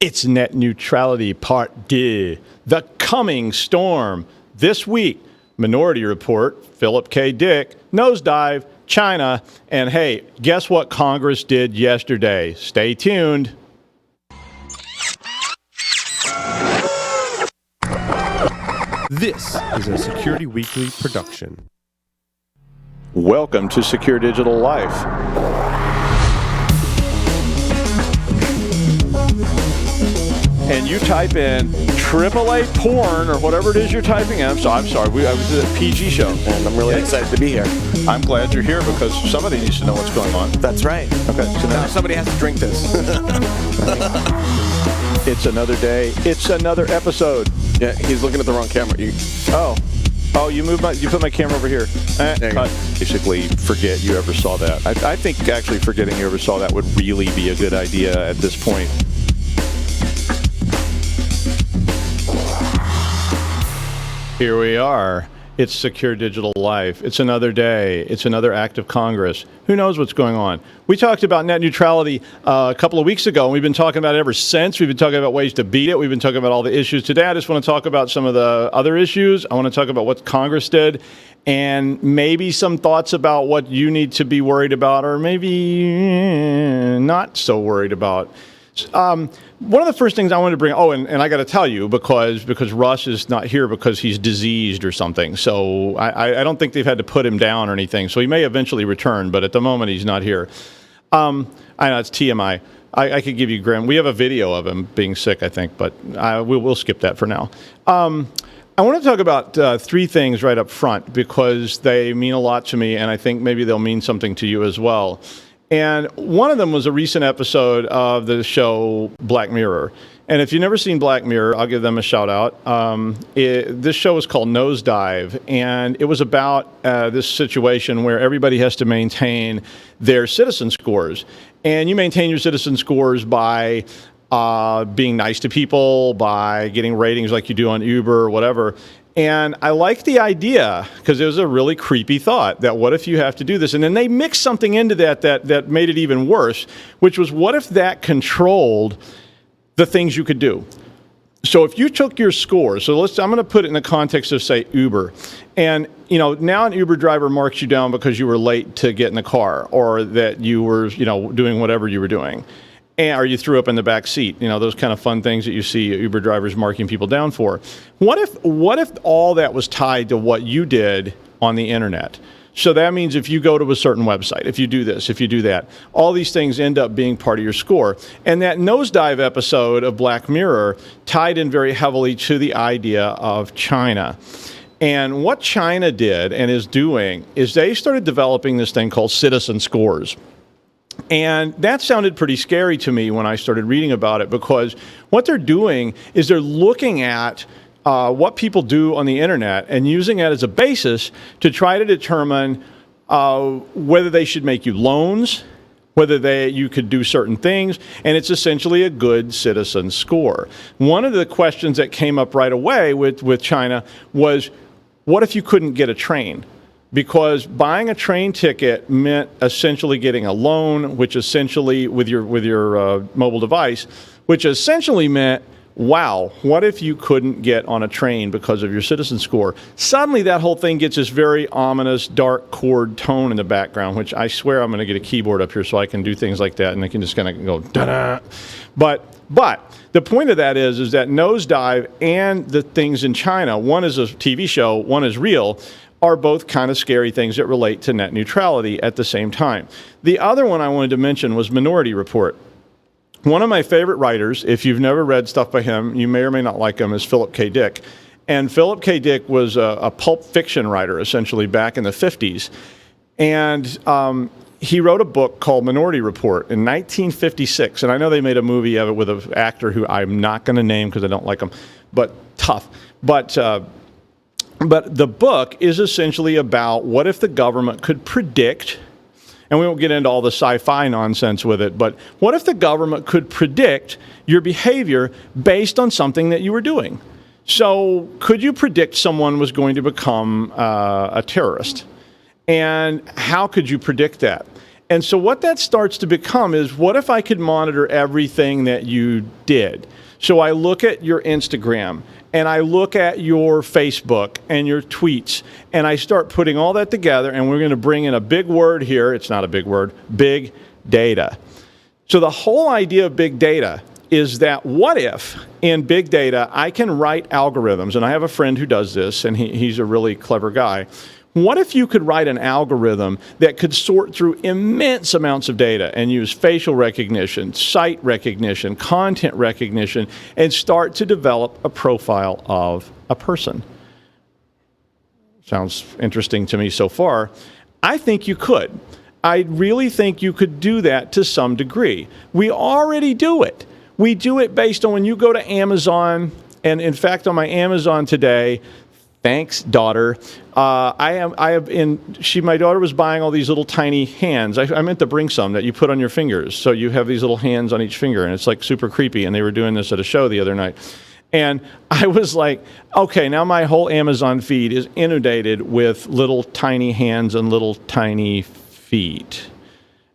It's net neutrality part D, the coming storm. This week, Minority Report, Philip K. Dick, nosedive, China, and hey, guess what Congress did yesterday? Stay tuned. This is a Security Weekly production. Welcome to Secure Digital Life. And you type in AAA porn or whatever it is you're typing in. I'm sorry. I was at a PG show. And I'm really excited to be here. I'm glad you're here because somebody needs to know what's going on. That's right. Okay. So now somebody has to drink this. It's another day. It's another episode. Yeah, he's looking at the wrong camera. Oh, you put my camera over here. Basically, forget you ever saw that. I think actually forgetting you ever saw that would really be a good idea at this point. Here we are. It's Secure Digital Life. It's another day. It's another act of Congress. Who knows what's going on? We talked about net neutrality a couple of weeks ago, and we've been talking about it ever since. We've been talking about ways to beat it. We've been talking about all the issues today. I just want to talk about some of the other issues. I want to talk about what Congress did and maybe some thoughts about what you need to be worried about or maybe not so worried about. One of the first things I wanted to bring, and I got to tell you, because Russ is not here because he's diseased or something. So I don't think they've had to put him down or anything. So he may eventually return, but at the moment he's not here. I know it's TMI. I could give you Graham. We have a video of him being sick, I think, but we'll skip that for now. I want to talk about three things right up front because they mean a lot to me, and I think maybe they'll mean something to you as well. And one of them was a recent episode of the show Black Mirror. And if you've never seen Black Mirror, I'll give them a shout out. This show is called Nosedive, and it was about this situation where everybody has to maintain their citizen scores. And you maintain your citizen scores by being nice to people, by getting ratings like you do on Uber or whatever. And I like the idea because it was a really creepy thought that what if you have to do this? And then they mixed something into that made it even worse, which was what if that controlled the things you could do? So if you took your scores, I'm going to put it in the context of, say, Uber. And, now an Uber driver marks you down because you were late to get in the car or that you were, doing whatever you were doing. Or you threw up in the back seat, those kind of fun things that you see Uber drivers marking people down for. What if all that was tied to what you did on the internet? So that means if you go to a certain website, if you do this, if you do that, all these things end up being part of your score. And that nosedive episode of Black Mirror tied in very heavily to the idea of China. And what China did and is doing is they started developing this thing called citizen scores. And that sounded pretty scary to me when I started reading about it because what they're doing is they're looking at what people do on the internet and using it as a basis to try to determine whether they should make you loans, whether you could do certain things, and it's essentially a good citizen score. One of the questions that came up right away with China was, what if you couldn't get a train? Because buying a train ticket meant essentially getting a loan, which essentially with your mobile device, which essentially meant, wow, what if you couldn't get on a train because of your citizen score? Suddenly that whole thing gets this very ominous, dark chord tone in the background, which I swear I'm going to get a keyboard up here so I can do things like that and I can just kind of go da-da. But the point of that is that Nosedive and the things in China, one is a TV show, one is real, are both kind of scary things that relate to net neutrality at the same time. The other one I wanted to mention was Minority Report. One of my favorite writers, if you've never read stuff by him, you may or may not like him, is Philip K. Dick. And Philip K. Dick was a pulp fiction writer, essentially, back in the 50s. And he wrote a book called Minority Report in 1956. And I know they made a movie of it with an actor who I'm not going to name because I don't like him, but tough. But the book is essentially about what if the government could predict, and we won't get into all the sci-fi nonsense with it, but what if the government could predict your behavior based on something that you were doing? So could you predict someone was going to become a terrorist? And how could you predict that? And so what that starts to become is, what if I could monitor everything that you did? So I look at your Instagram, and I look at your Facebook and your tweets, and I start putting all that together, and we're going to bring in a big word here. It's not a big word, big data. So the whole idea of big data is that, what if in big data I can write algorithms, and I have a friend who does this, and he's a really clever guy. What if you could write an algorithm that could sort through immense amounts of data and use facial recognition, site recognition, content recognition, and start to develop a profile of a person? Sounds interesting to me so far. I think you could. I really think you could do that to some degree. We already do it. We do it based on when you go to Amazon, and in fact, on my Amazon today, thanks, daughter. My daughter was buying all these little tiny hands. I meant to bring some that you put on your fingers. So you have these little hands on each finger, and it's like super creepy. And they were doing this at a show the other night. And I was like, okay, now my whole Amazon feed is inundated with little tiny hands and little tiny feet.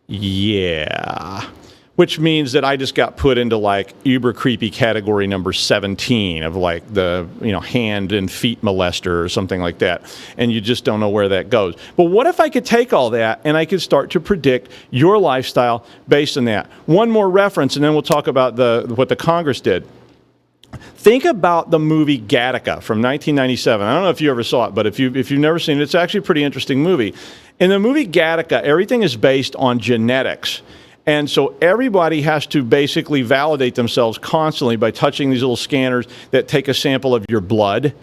Yeah. Which means that I just got put into like uber creepy category number 17 of like the, hand and feet molester or something like that. And you just don't know where that goes. But what if I could take all that and I could start to predict your lifestyle based on that? One more reference, and then we'll talk about what the Congress did. Think about the movie Gattaca from 1997. I don't know if you ever saw it, but if you've never seen it, it's actually a pretty interesting movie. In the movie Gattaca, everything is based on genetics. And so everybody has to basically validate themselves constantly by touching these little scanners that take a sample of your blood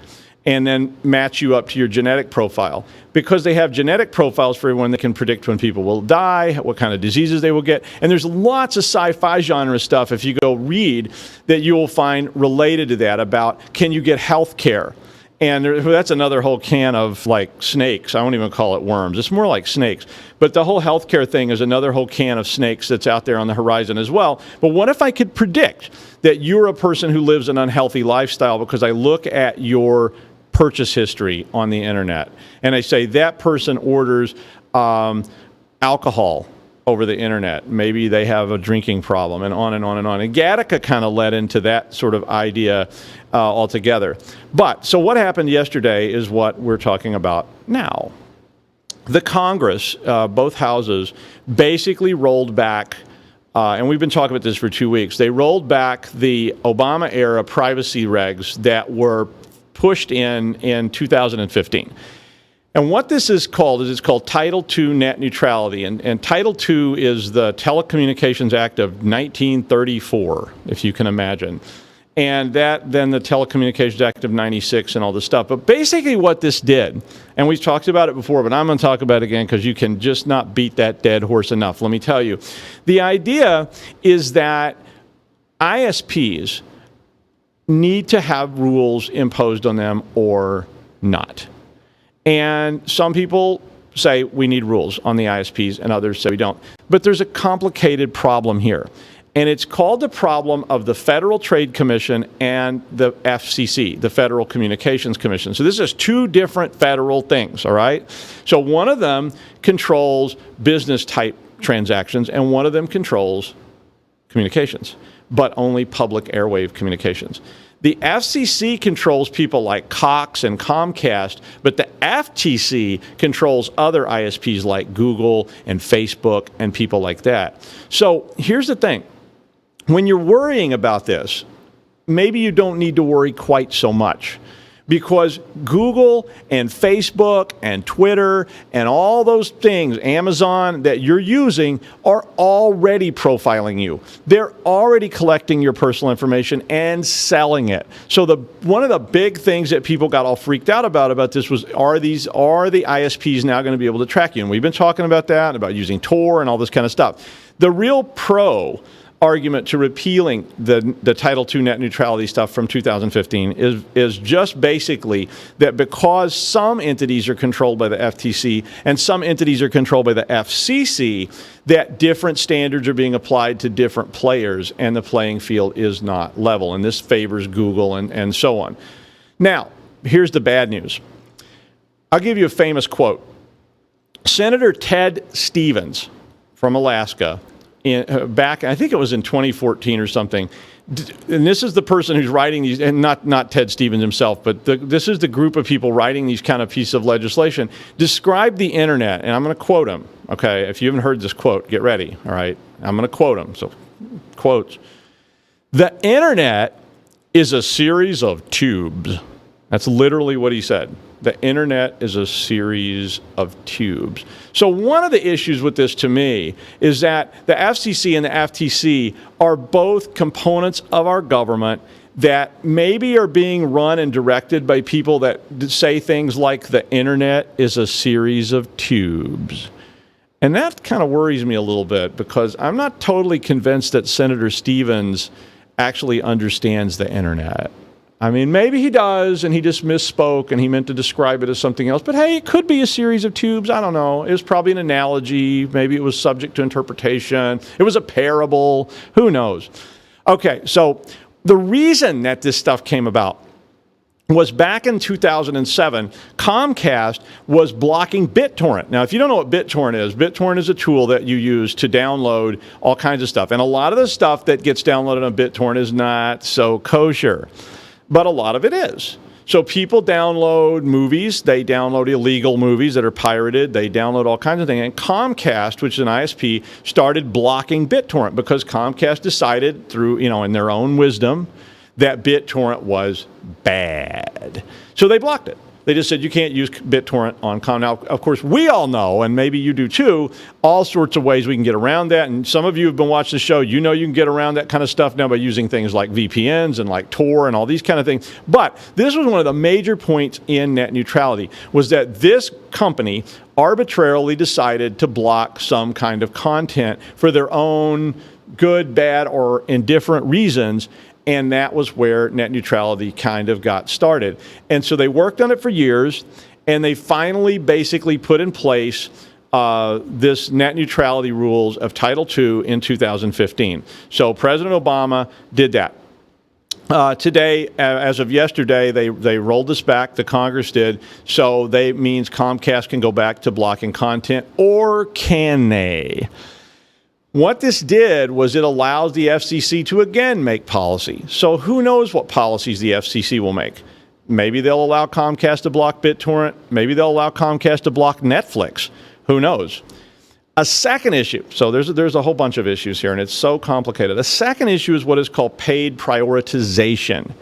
and then match you up to your genetic profile. Because they have genetic profiles for everyone, that can predict when people will die, what kind of diseases they will get. And there's lots of sci-fi genre stuff, if you go read, that you will find related to that, about can you get health care? And that's another whole can of like snakes. I won't even call it worms. It's more like snakes. But the whole healthcare thing is another whole can of snakes that's out there on the horizon as well. But what if I could predict that you're a person who lives an unhealthy lifestyle because I look at your purchase history on the internet and I say that person orders alcohol over the internet. Maybe they have a drinking problem, and on and on and on. And Gattaca kind of led into that sort of idea altogether. But so what happened yesterday is what we're talking about now. The Congress, both houses, basically rolled back, and we've been talking about this for 2 weeks, they rolled back the Obama-era privacy regs that were pushed in 2015. And what this is called it's called Title II net neutrality. And Title II is the Telecommunications Act of 1934, if you can imagine. And then the Telecommunications Act of 96 and all this stuff. But basically what this did, and we've talked about it before, but I'm going to talk about it again because you can just not beat that dead horse enough. Let me tell you. The idea is that ISPs need to have rules imposed on them or not. And some people say we need rules on the ISPs and others say we don't. But there's a complicated problem here. And it's called the problem of the Federal Trade Commission and the FCC, the Federal Communications Commission. So this is two different federal things, all right? So one of them controls business type transactions and one of them controls communications, but only public airwave communications. The FCC controls people like Cox and Comcast, but the FTC controls other ISPs like Google and Facebook and people like that. So here's the thing. When you're worrying about this, maybe you don't need to worry quite so much, because Google and Facebook and Twitter and all those things, Amazon, that you're using are already profiling you. They're already collecting your personal information and selling it. So one of the big things that people got all freaked out about this was, are the ISPs now going to be able to track you? And we've been talking about that, about using Tor and all this kind of stuff. The real pro argument to repealing the Title II net neutrality stuff from 2015 is just basically that because some entities are controlled by the FTC and some entities are controlled by the FCC, that different standards are being applied to different players and the playing field is not level. And this favors Google and so on. Now, here's the bad news. I'll give you a famous quote. Senator Ted Stevens from Alaska, back, I think it was in 2014 or something. And this is the person who's writing these, and not Ted Stevens himself, but this is the group of people writing these kind of pieces of legislation. Describe the internet, and I'm going to quote him. Okay, if you haven't heard this quote, get ready. All right, I'm going to quote him. So, quotes: "The internet is a series of tubes." That's literally what he said. The internet is a series of tubes. So one of the issues with this to me is that the FCC and the FTC are both components of our government that maybe are being run and directed by people that say things like the internet is a series of tubes. And that kind of worries me a little bit, because I'm not totally convinced that Senator Stevens actually understands the internet. I mean, maybe he does, and he just misspoke, and he meant to describe it as something else. But hey, it could be a series of tubes. I don't know. It was probably an analogy. Maybe it was subject to interpretation. It was a parable. Who knows? Okay, so the reason that this stuff came about was back in 2007, Comcast was blocking BitTorrent. Now, if you don't know what BitTorrent is a tool that you use to download all kinds of stuff. And a lot of the stuff that gets downloaded on BitTorrent is not so kosher, but a lot of it is. So people download movies, they download illegal movies that are pirated, they download all kinds of things. And Comcast, which is an ISP, started blocking BitTorrent because Comcast decided through, in their own wisdom, that BitTorrent was bad. So they blocked it. They just said you can't use BitTorrent on Com. Now, of course, we all know, and maybe you do too, all sorts of ways we can get around that. And some of you have been watching the show. You know you can get around that kind of stuff now by using things like VPNs and like Tor and all these kind of things. But this was one of the major points in net neutrality, was that this company arbitrarily decided to block some kind of content for their own good, bad, or indifferent reasons. And that was where net neutrality kind of got started. And so they worked on it for years, and they finally basically put in place this net neutrality rules of Title II in 2015. So President Obama did that. Today, as of yesterday, they rolled this back. The Congress did. So that means Comcast can go back to blocking content, or can they? What this did was it allows the FCC to again make policy. So who knows what policies the FCC will make? Maybe they'll allow Comcast to block BitTorrent. Maybe they'll allow Comcast to block Netflix. Who knows? A second issue. So there's a whole bunch of issues here, and it's so complicated. A second issue is what is called paid prioritization.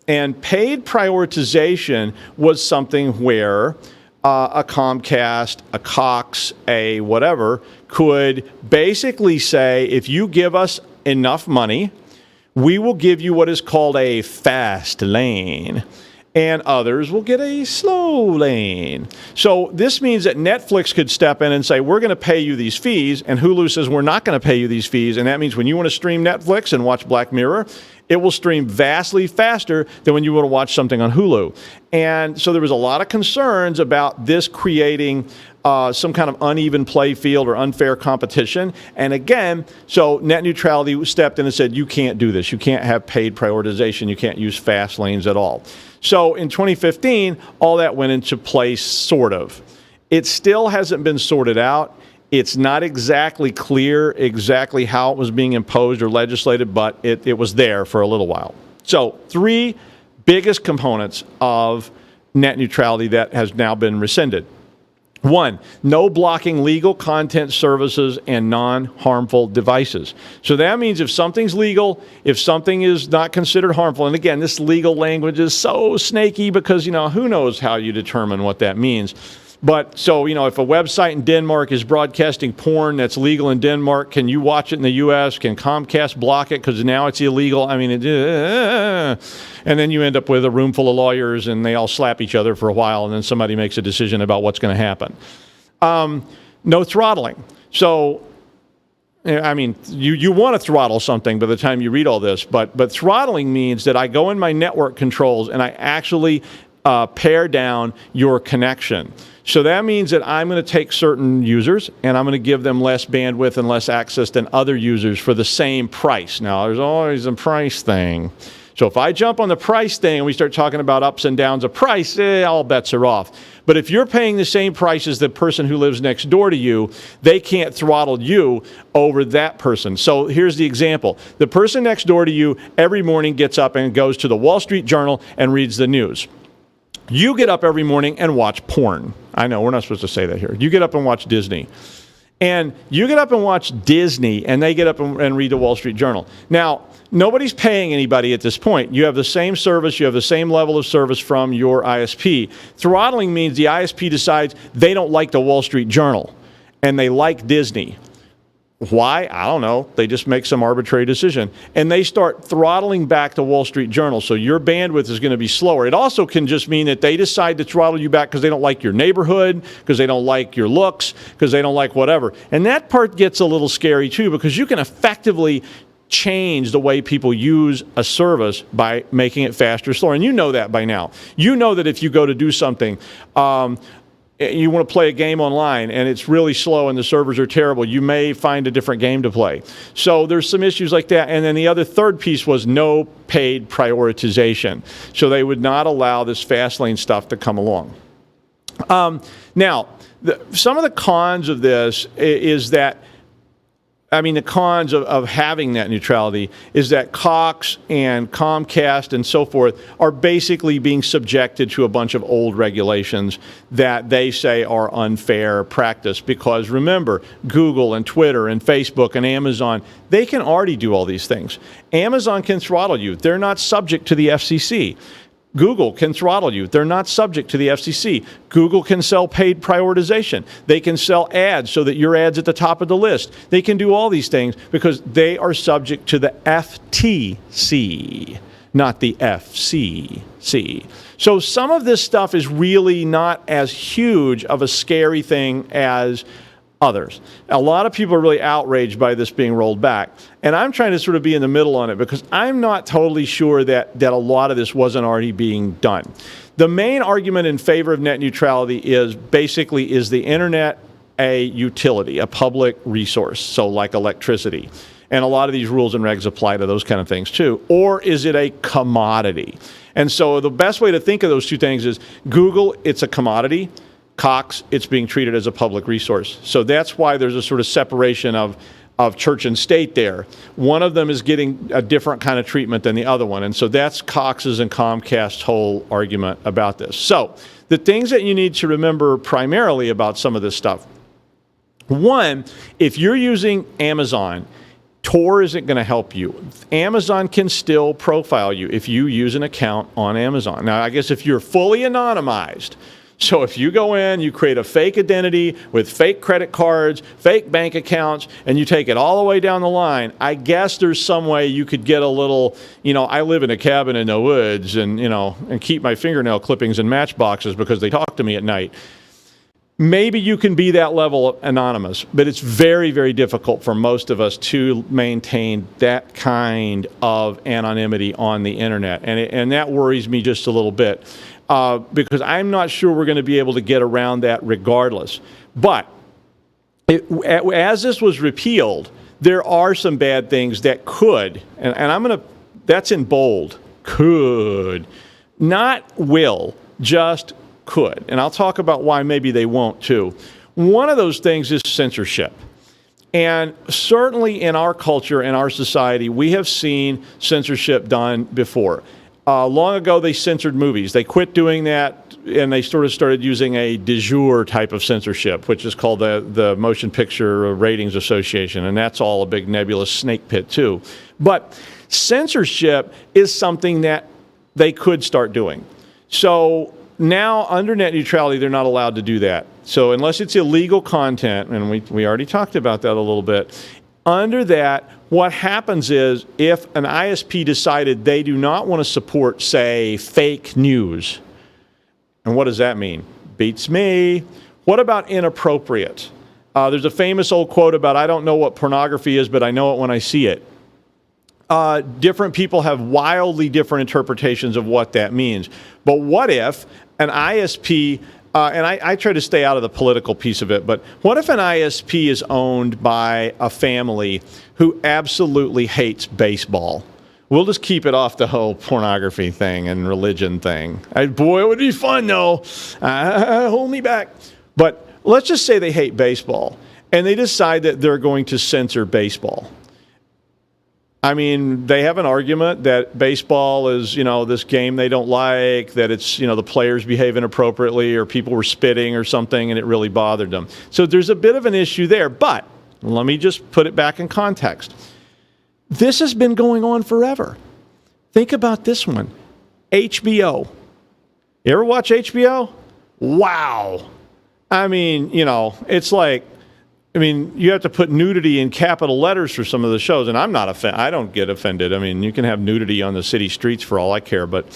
And paid prioritization was something where a Comcast, a Cox, a whatever, could basically say, if you give us enough money, we will give you what is called a fast lane, and others will get a slow lane. So this means that Netflix could step in and say, we're going to pay you these fees, and Hulu says, we're not going to pay you these fees, and that means when you want to stream Netflix and watch Black Mirror, it will stream vastly faster than when you would have watched something on Hulu. And so there was a lot of concerns about this creating some kind of uneven play field or unfair competition. And again, so net neutrality stepped in and said, you can't do this. You can't have paid prioritization. You can't use fast lanes at all. So in 2015, all that went into place, sort of. It still hasn't been sorted out. It's not exactly clear exactly how it was being imposed or legislated, but it was there for a little while. So three biggest components of net neutrality that has now been rescinded. One, no blocking legal content services and non-harmful devices. So that means if something's legal, if something is not considered harmful, and again, this legal language is so snaky because, who knows how you determine what that means. But so, if a website in Denmark is broadcasting porn that's legal in Denmark, can you watch it in the U.S.? Can Comcast block it because now it's illegal? I mean, and then you end up with a room full of lawyers and they all slap each other for a while, and then somebody makes a decision about what's going to happen. No throttling. So, I mean, you want to throttle something by the time you read all this, but throttling means that I go in my network controls and I actually pare down your connection. So that means that I'm going to take certain users and I'm going to give them less bandwidth and less access than other users for the same price. Now, there's always a price thing. So if I jump on the price thing and we start talking about ups and downs of price, all bets are off. But if you're paying the same price as the person who lives next door to you, they can't throttle you over that person. So here's the example. The person next door to you every morning gets up and goes to the Wall Street Journal and reads the news. You get up every morning and watch porn. I know, we're not supposed to say that here. You get up and watch Disney. And you get up and watch Disney, and they get up and read the Wall Street Journal. Now, nobody's paying anybody at this point. You have the same service. You have the same level of service from your ISP. Throttling means the ISP decides they don't like the Wall Street Journal, and they like Disney. Why? I don't know. They just make some arbitrary decision. And they start throttling back the Wall Street Journal. So your bandwidth is going to be slower. It also can just mean that they decide to throttle you back because they don't like your neighborhood, because they don't like your looks, because they don't like whatever. And that part gets a little scary too, because you can effectively change the way people use a service by making it faster or slower. And you know that by now. You know that if you go to do something, you want to play a game online and it's really slow and the servers are terrible, you may find a different game to play. So there's some issues like that. And then the other third piece was no paid prioritization. So they would not allow this fast lane stuff to come along. Now, some of the cons of this is that, the cons of having net neutrality is that Cox and Comcast and so forth are basically being subjected to a bunch of old regulations that they say are unfair practice. Because remember, Google and Twitter and Facebook and Amazon, they can already do all these things. Amazon can throttle you. They're not subject to the FCC. Google can throttle you. They're not subject to the FCC. Google can sell paid prioritization. They can sell ads so that your ad's at the top of the list. They can do all these things because they are subject to the FTC, not the FCC. So some of this stuff is really not as huge of a scary thing as others. A lot of people are really outraged by this being rolled back. And I'm trying to sort of be in the middle on it because I'm not totally sure that a lot of this wasn't already being done. The main argument in favor of net neutrality is the internet a utility, a public resource, so like electricity? And a lot of these rules and regs apply to those kind of things too. Or is it a commodity? And so the best way to think of those two things is Google, it's a commodity. Cox, it's being treated as a public resource. So that's why there's a sort of separation of church and state there. One of them is getting a different kind of treatment than the other one. And so that's Cox's and Comcast's whole argument about this. So the things that you need to remember primarily about some of this stuff. One, if you're using Amazon, Tor isn't going to help you. Amazon can still profile you if you use an account on Amazon. Now, I guess if you're fully anonymized, so if you go in, you create a fake identity with fake credit cards, fake bank accounts, and you take it all the way down the line, I guess there's some way you could get a little, I live in a cabin in the woods and keep my fingernail clippings in matchboxes because they talk to me at night. Maybe you can be that level anonymous, but it's very, very difficult for most of us to maintain that kind of anonymity on the internet. And that worries me just a little bit. Because I'm not sure we're going to be able to get around that regardless. But as this was repealed, there are some bad things that could, and that's in bold, could, not will, just could. And I'll talk about why maybe they won't too. One of those things is censorship. And certainly in our culture, in our society, we have seen censorship done before. Long ago, they censored movies. They quit doing that, and they sort of started using a de jure type of censorship, which is called the Motion Picture Ratings Association, and that's all a big nebulous snake pit, too. But censorship is something that they could start doing. So now, under net neutrality, they're not allowed to do that. So unless it's illegal content, and we already talked about that a little bit, under that, what happens is if an ISP decided they do not want to support, say, fake news, and what does that mean? Beats me. What about inappropriate? There's a famous old quote about, I don't know what pornography is, but I know it when I see it. Different people have wildly different interpretations of what that means. But what if an ISP, and I try to stay out of the political piece of it, but what if an ISP is owned by a family who absolutely hates baseball? We'll just keep it off the whole pornography thing and religion thing. Boy, it would be fun, though. Hold me back. But let's just say they hate baseball, and they decide that they're going to censor baseball. I mean, they have an argument that baseball is, this game they don't like, that it's, the players behave inappropriately or people were spitting or something and it really bothered them. So there's a bit of an issue there, but let me just put it back in context. This has been going on forever. Think about this one. HBO. You ever watch HBO? Wow. I mean, it's like, you have to put nudity in capital letters for some of the shows, and I'm not offended. I don't get offended. I mean, you can have nudity on the city streets for all I care, but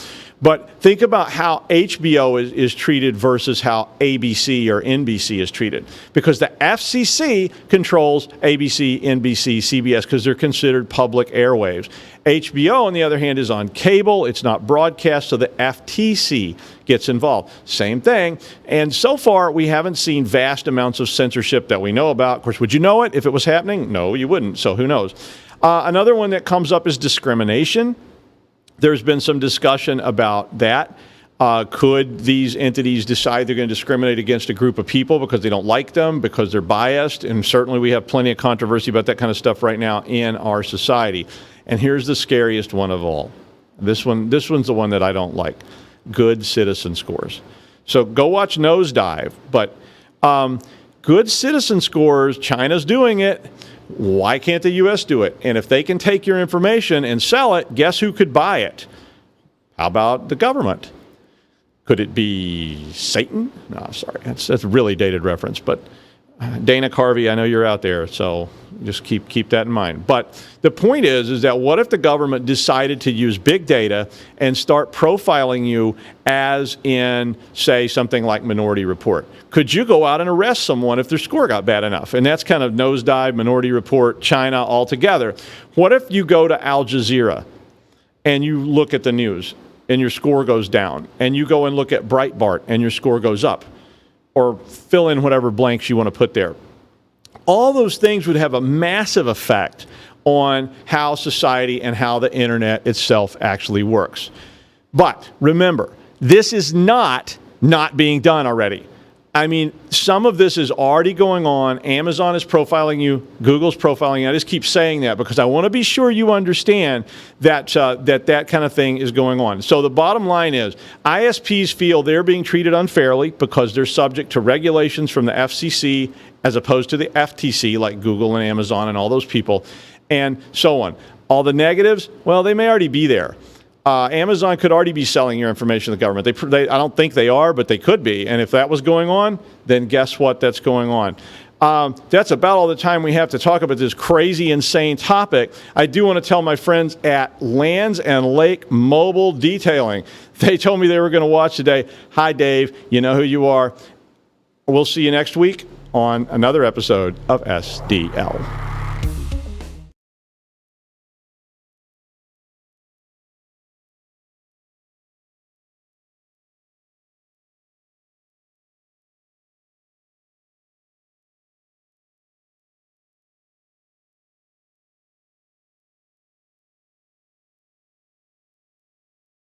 think about how HBO is treated versus how ABC or NBC is treated, because the FCC controls ABC, NBC, CBS because they're considered public airwaves. HBO, on the other hand, is on cable. It's not broadcast, so the FTC gets involved. Same thing. And so far, we haven't seen vast amounts of censorship that we know about. Of course, would you know it if it was happening? No, you wouldn't. So who knows? Another one that comes up is discrimination. There's been some discussion about that. Could these entities decide they're going to discriminate against a group of people because they don't like them, because they're biased? And certainly we have plenty of controversy about that kind of stuff right now in our society. And here's the scariest one of all. This one's the one that I don't like. Good citizen scores. So go watch Nosedive. But good citizen scores, China's doing it. Why can't the U.S. do it? And if they can take your information and sell it, guess who could buy it? How about the government? Could it be Satan? No, sorry. That's a really dated reference. But Dana Carvey, I know you're out there, so just keep that in mind. But the point is that what if the government decided to use big data and start profiling you as in, say, something like Minority Report? Could you go out and arrest someone if their score got bad enough? And that's kind of Nosedive, Minority Report, China all together. What if you go to Al Jazeera and you look at the news and your score goes down, and you go and look at Breitbart and your score goes up? Or fill in whatever blanks you want to put there. All those things would have a massive effect on how society and how the internet itself actually works. But remember, this is not being done already. I mean, some of this is already going on. Amazon is profiling you. Google's profiling you. I just keep saying that because I want to be sure you understand that that kind of thing is going on. So the bottom line is ISPs feel they're being treated unfairly because they're subject to regulations from the FCC as opposed to the FTC, like Google and Amazon and all those people, and so on. All the negatives, well, they may already be there. Amazon could already be selling your information to the government. I don't think they are, but they could be. And if that was going on, then guess what? That's going on. That's about all the time we have to talk about this crazy, insane topic. I do want to tell my friends at Lands and Lake Mobile Detailing. They told me they were going to watch today. Hi, Dave. You know who you are. We'll see you next week on another episode of SDL.